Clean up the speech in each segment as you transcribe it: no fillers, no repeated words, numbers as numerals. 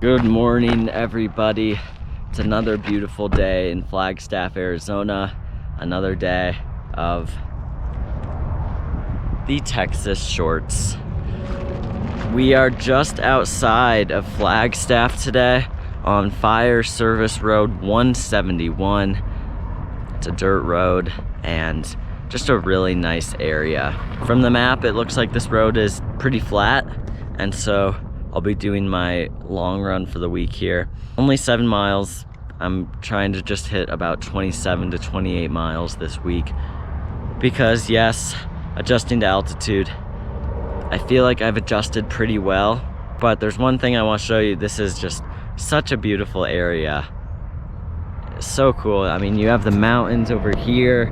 Good morning, everybody. It's another beautiful day in Flagstaff, Arizona. Another day of the Texas shorts. We are just outside of Flagstaff today on Fire Service Road 171. It's a dirt road and just a really nice area. From the map, it looks like this road is pretty flat, and so I'll be doing my long run for the week here. Only 7 miles. I'm trying to just hit about 27 to 28 miles this week because, yes, adjusting to altitude, I feel like I've adjusted pretty well. But there's one thing I want to show you. This is just such a beautiful area. It's so cool. I mean, you have the mountains over here.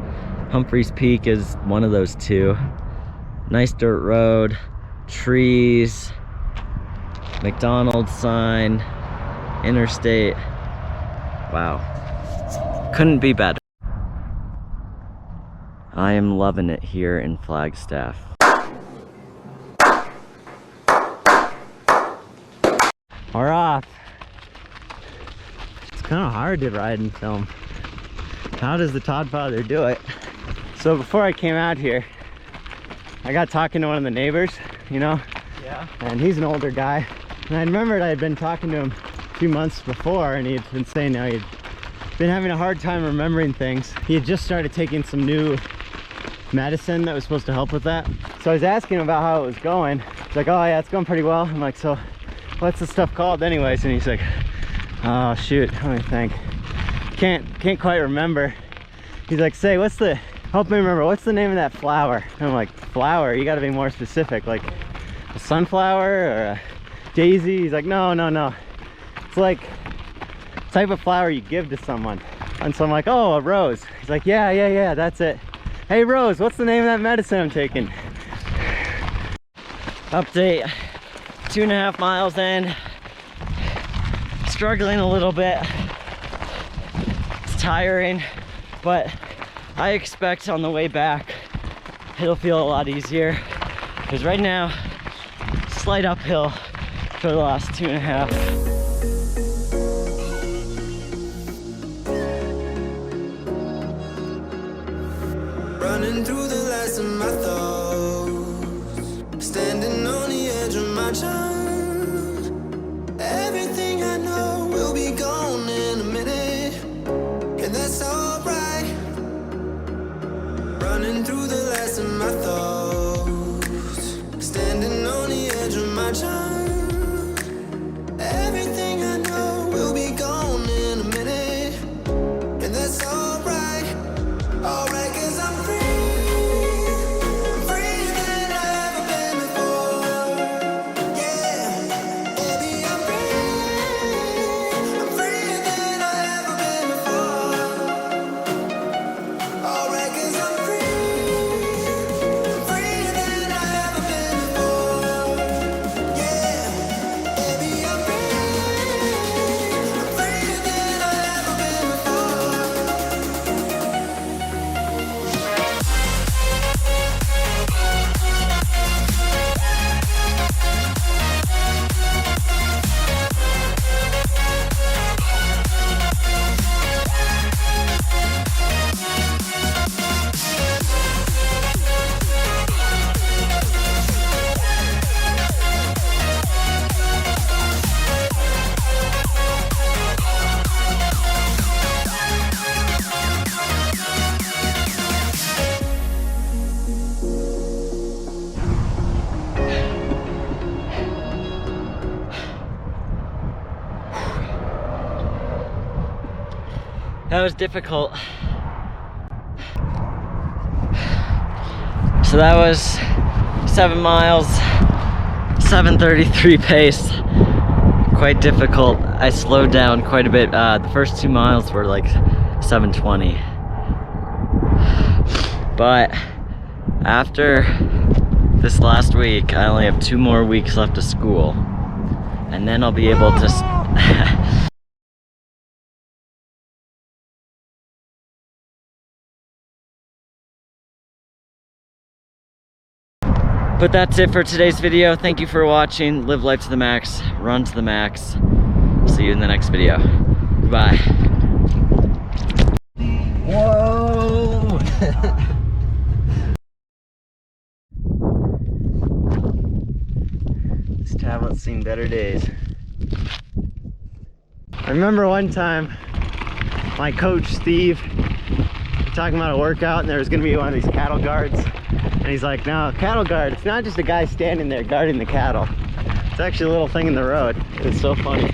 Humphreys Peak is one of those two. Nice dirt road, trees, McDonald's sign, interstate. Wow, couldn't be better. I am loving it here in Flagstaff. We're off. It's kind of hard to ride and film. How does the Todd father do it? So before I came out here, I got talking to one of the neighbors, you know? Yeah. And he's an older guy. And I remembered I had been talking to him a few months before, and he had been saying how he'd been having a hard time remembering things. He had just started taking some new medicine that was supposed to help with that. So I was asking him about how it was going. He's like, oh yeah, it's going pretty well. I'm like, so what's the stuff called anyways? And he's like, oh shoot, let me think. Can't quite remember. He's like, say, help me remember, what's the name of that flower? And I'm like, flower? You gotta be more specific, like a sunflower or a daisy? He's like, no. It's like the type of flower you give to someone. And so I'm like, oh, a rose. He's like, yeah, that's it. Hey Rose, what's the name of that medicine I'm taking? Update, 2.5 miles in. Struggling a little bit. It's tiring, but I expect on the way back it'll feel a lot easier, because right now slight uphill for the last 2.5. Running through the last of my thoughts, standing on the edge of my time. Everything I know will be gone in a minute, and that's alright. Running through the last of my thoughts, standing on the edge of my time. Everything I know will be gone in a minute, and that's alright. Alright, 'cause I'm free. I'm freer than I've ever been before. Yeah, baby, I'm free. I'm freer than I've ever been before. Alright, 'cause I'm free. I'm freer than I've ever been before. Yeah, baby, I'm free. I'm freer than I've ever been before. That was difficult. So that was 7 miles, 7:33 pace. Quite difficult. I slowed down quite a bit. The first 2 miles were like 7:20. But after this last week, I only have 2 more weeks left of school. And then I'll be able to But that's it for today's video. Thank you for watching. Live life to the max, run to the max. See you in the next video. Bye. Whoa! This tablet's seen better days. I remember one time my coach Steve was talking about a workout and there was gonna be one of these cattle guards, and he's like, no, cattle guard, it's not just a guy standing there guarding the cattle, it's actually a little thing in the road. It was so funny.